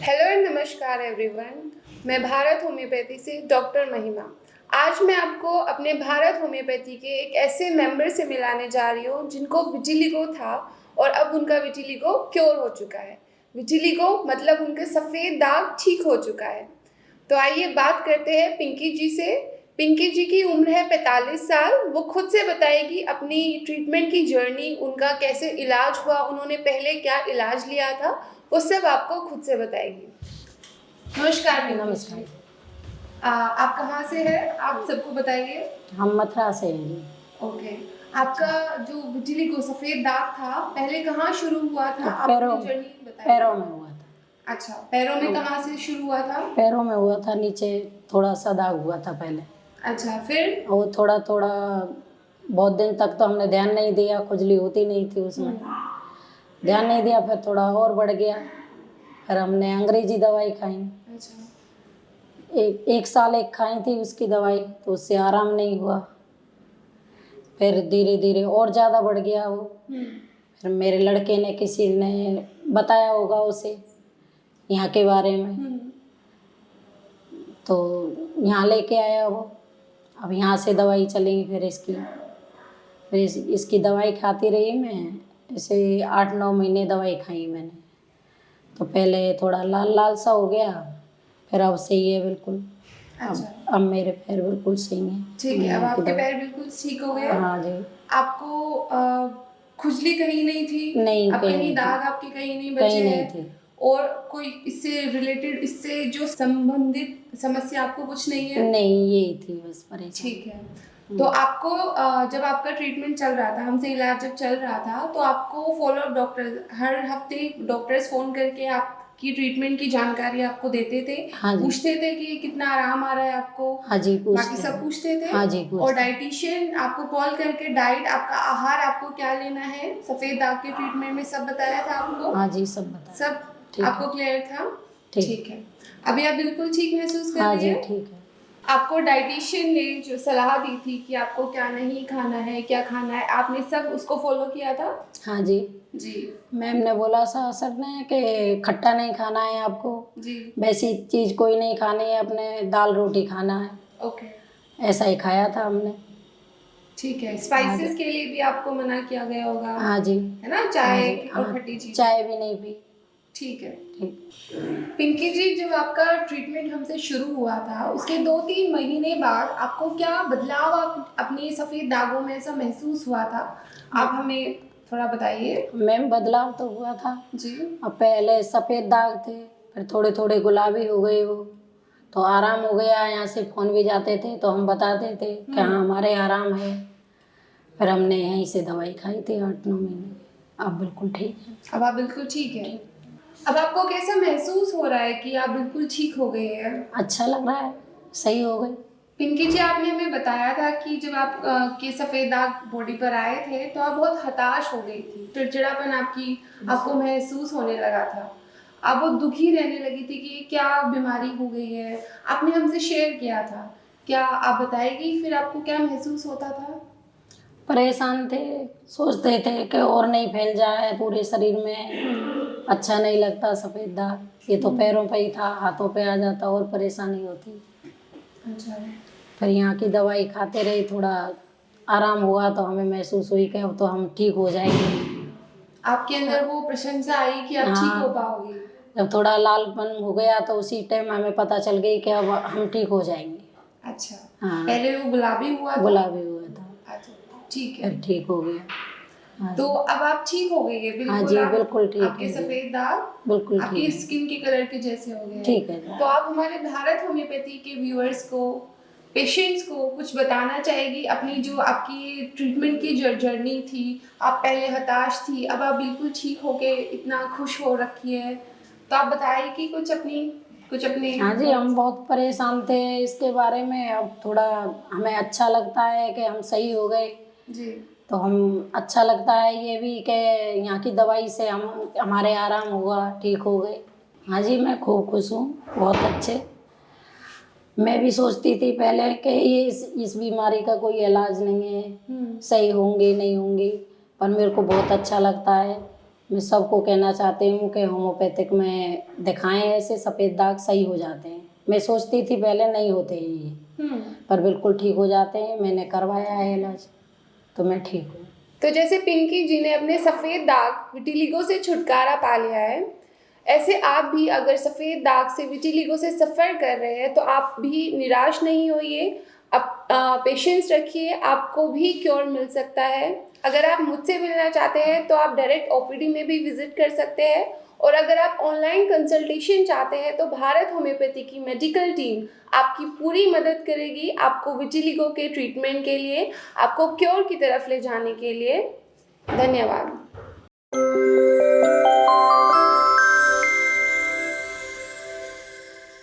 Hello and नमस्कार everyone. मैं Bharat homeopathy से डॉक्टर महिमा। आज मैं आपको अपने भारत होम्योपैथी के एक ऐसे मेंबर से मिलाने जा रही हूँ जिनको विटिलिगो था और अब उनका विटिलिगो क्योर हो चुका है। विटिलिगो मतलब उनके सफ़ेद दाग ठीक हो चुका है। तो आइए बात करते हैं पिंकी जी से। पिंकी जी की उम्र है 45 साल। वो खुद से बताएगी अपनी ट्रीटमेंट की जर्नी, उनका कैसे इलाज हुआ, उन्होंने पहले क्या इलाज लिया था, वो सब आपको खुद से बताएगी। नमस्कार पिंकी जी। नमस्कार। आप कहाँ से हैं? आप सबको बताइए। हम मथुरा से हैं जी। ओके। आपका जो विटिलिगो सफ़ेद दाग था पहले कहाँ शुरू हुआ था? तो पैरों अपनी जर्नी बताइए। पैरों में हुआ था। अच्छा, पैरों में कहाँ से शुरू हुआ था? पैरों में हुआ था, नीचे थोड़ा सा दाग हुआ था पहले। अच्छा, फिर? वो थोड़ा थोड़ा बहुत दिन तक तो हमने ध्यान नहीं दिया, खुजली होती नहीं थी उसमें, ध्यान नहीं दिया। फिर थोड़ा और बढ़ गया, फिर हमने अंग्रेजी दवाई खाई। अच्छा। एक साल खाई थी उसकी दवाई, तो उससे आराम नहीं हुआ। फिर धीरे धीरे और ज़्यादा बढ़ गया वो। फिर मेरे लड़के ने, किसी ने बताया होगा उसे यहाँ के बारे में, तो यहाँ लेके आया वो। अब यहाँ से दवाई चलेगी फिर इसकी। फिर इसकी दवाई खाती रही मैं, ऐसे 8-9 महीने दवाई खाई मैंने। तो पहले थोड़ा लाल लाल सा हो गया, फिर अब सही है बिल्कुल। अब मेरे पैर बिल्कुल सही हैं। ठीक है, अब आपके पैर बिल्कुल ठीक हो गए? हाँ जी। आपको खुजली कहीं नहीं थी? नहीं, अब कहीं कहीं नहीं दाग थी। आपके कहीं नहीं कहीं बचे नहीं हैं? थी। और कोई इससे रिलेटेड, इससे जो संबंधित समस्या आपको कुछ नहीं है? नहीं, यही थी बस परेशानी। ठीक है। तो आपको जब आपका ट्रीटमेंट चल रहा था, हमसे इलाज जब चल रहा था, तो आपको फॉलो अप डॉक्टर हर हफ्ते डॉक्टर्स फ़ोन करके आपकी ट्रीटमेंट की जानकारी आपको देते थे? हाँ जी। पूछते थे कि कितना आराम आ रहा है आपको? हाँ जी, बाकी पूछते सब हैं। पूछते थे? हाँ जी, पूछते और हैं। डाइटिशियन आपको कॉल करके डाइट, आपका आहार, आपको क्या लेना है, सफ़ेद दाग के ट्रीटमेंट में सब बताया था आपको? हाँ जी, सब बताया। सब ठीक आपको है। क्लियर था? ठीक। ठीक है। अभी आप बिल्कुल ठीक महसूस कर हाँ रही जी, हैं? ठीक है। आपको डाइटिशियन ने जो सलाह दी थी कि आपको क्या नहीं खाना है, क्या खाना है, आपने सब उसको फॉलो किया था? हाँ जी। जी। मैम ने बोला सर ने कि खट्टा नहीं खाना है आपको, जी। वैसी चीज़ कोई नहीं खानी है, अपने दाल रोटी खाना है। ओके। ऐसा ही खाया था हमने। ठीक है। स्पाइसेस के लिए भी आपको मना किया गया होगा? हाँ जी। है ना? हाँ चाय जी। और हाँ, खट्टी चीज़। चाय भी नहीं पी। ठीक है। ठीक। पिंकी जी, जब आपका ट्रीटमेंट हमसे शुरू हुआ था, उसके 2-3 महीने बाद आपको क्या बदलाव आप अपने सफ़ेद दागों में ऐसा महसूस हुआ था? आप हमें थोड़ा बताइए। मैम बदलाव तो हुआ था जी। अब, पहले सफ़ेद दाग थे, फिर थोड़े थोड़े गुलाबी हो गए वो, तो आराम हो गया। यहाँ से फ़ोन भी जाते थे तो हम बताते थे कि हाँ हमारे आराम है। फिर हमने यहीं से दवाई खाई थी 8-9 महीने। अब बिल्कुल ठीक है। अब आप बिल्कुल ठीक हैं? अब आपको कैसा महसूस हो रहा है कि आप बिल्कुल ठीक हो गए हैं? अच्छा लग रहा है, सही हो गई। पिंकी जी, आपने हमें बताया था कि जब आप के सफ़ेद दाग बॉडी पर आए थे तो आप बहुत हताश हो गई थी, चिड़चिड़ापन आपको महसूस होने लगा था, आप बहुत दुखी रहने लगी थी कि क्या बीमारी हो गई है, आपने हमसे शेयर किया था। क्या आप बताएगी फिर आपको क्या महसूस होता था? परेशान थे, सोचते थे कि और नहीं फैल जाए पूरे शरीर में, अच्छा नहीं लगता सफ़ेद दाग। ये तो पैरों पे ही था, हाथों पे आ जाता और परेशानी होती। अच्छा। फिर यहाँ की दवाई खाते रहे, थोड़ा आराम हुआ तो हमें महसूस हुई कि अब तो हम ठीक हो जाएंगे। आपके अंदर वो प्रशंसा आई कि आप ठीक हो पाओगी? जब थोड़ा लालपन हो गया तो उसी टाइम हमें पता चल गई कि अब हम ठीक हो जाएंगे। अच्छा। हाँ। पहले वो गुलाबी हुआ था? गुलाबी हुआ था। अच्छा, ठीक है। फिर ठीक हो गया। हाँ तो जी। अब आप ठीक हो गई है बिल्कुल? हाँ जी, आप बिल्कुल ठीक आपके है जी। सफ़ेद दाग बिल्कुल आपकी ठीक है। स्किन के कलर के जैसे हो गए हैं। ठीक है जी। तो आप हमारे भारत होम्योपैथी के व्यूअर्स को, पेशेंट्स को कुछ बताना चाहेगी अपनी जो आपकी ट्रीटमेंट की जर्नी थी? आप पहले हताश थी, अब आप बिल्कुल ठीक हो के इतना खुश हो रखी है, तो आप बताइए कि कुछ अपने। हाँ जी, हम बहुत परेशान थे इसके बारे में। अब थोड़ा हमें अच्छा लगता है कि हम सही हो गए। जी। तो हम, अच्छा लगता है ये भी कि यहाँ की दवाई से हमारे आराम हुआ, ठीक हो गए। हाँ जी, मैं खूब खुश हूँ, बहुत अच्छे। मैं भी सोचती थी पहले कि ये इस बीमारी का कोई इलाज नहीं है, सही होंगे नहीं होंगे, पर मेरे को बहुत अच्छा लगता है। मैं सबको कहना चाहती हूँ कि होम्योपैथिक में दिखाएं, ऐसे सफ़ेद दाग सही हो जाते हैं। मैं सोचती थी पहले नहीं होते हैं ये, पर बिल्कुल ठीक हो जाते हैं। मैंने करवाया है इलाज, तो मैं ठीक हूँ। तो जैसे पिंकी जी ने अपने सफ़ेद दाग विटिलिगो से छुटकारा पा लिया है, ऐसे आप भी अगर सफ़ेद दाग से विटिलिगो से सफ़र कर रहे हैं तो आप भी निराश नहीं होइए। आप पेशेंस रखिए, आपको भी क्योर मिल सकता है। अगर आप मुझसे मिलना चाहते हैं तो आप डायरेक्ट ओपीडी में भी विजिट कर सकते हैं, और अगर आप ऑनलाइन कंसल्टेशन चाहते हैं तो भारत होम्योपैथी की मेडिकल टीम आपकी पूरी मदद करेगी, आपको विटिलिगो के ट्रीटमेंट के लिए, आपको क्योर की तरफ ले जाने के लिए। धन्यवाद।